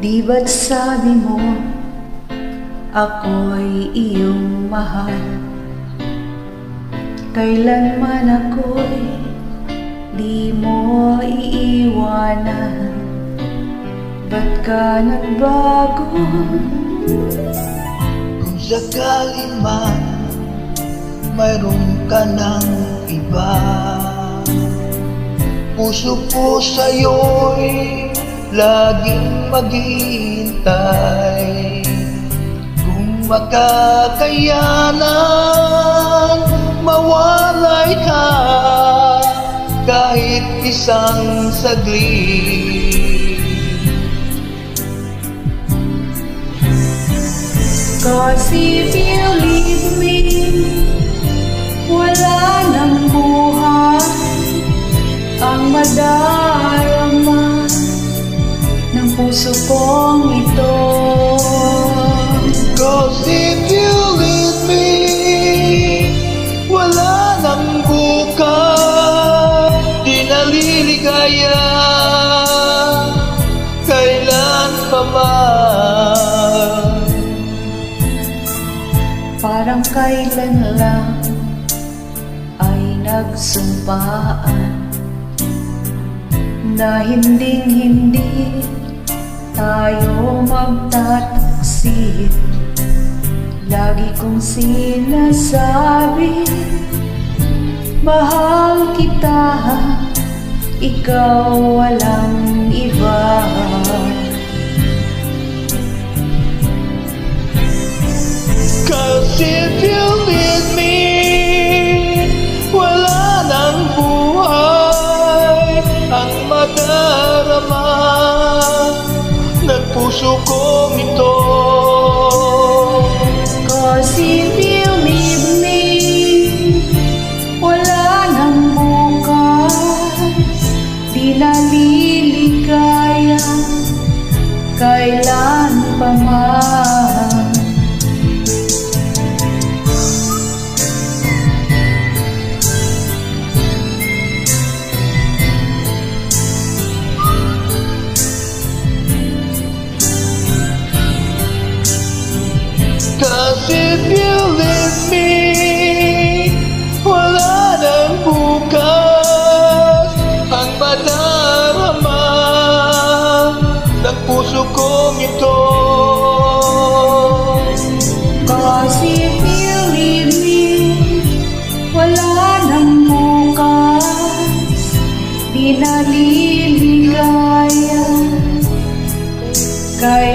Di ba't sabi mo ako'y iyong mahal? Kailanman ako'y di mo iiwanan. Ba't ka nagbago? Kung sakali man mayroon ka ng iba, puso ko sa'yo'y laging maghihintay. Kung makakayanan, mawalay ka kahit isang saglit. 'Cause if you leave me, wala nang buhay ang madarama ng puso kong ito. 'Cause if you leave me, wala nang bukas, di naliligaya kailan pa man. Parang kailan lang ay nagsumpaan na hinding-hindi tayo magtataksil. Lagi kong sinasabi, mahal kita, ikaw walang iba. Cause if you leave me, wala nang buhay ang madarama ng puso kong ito. Cause if you leave me, wala nang bukas, di naliligaya kailan pa man. Cause if you leave me, wala nang bukas ang madarama ng puso kong ito. Cause if you leave me, wala nang bukas, di naliligaya kailan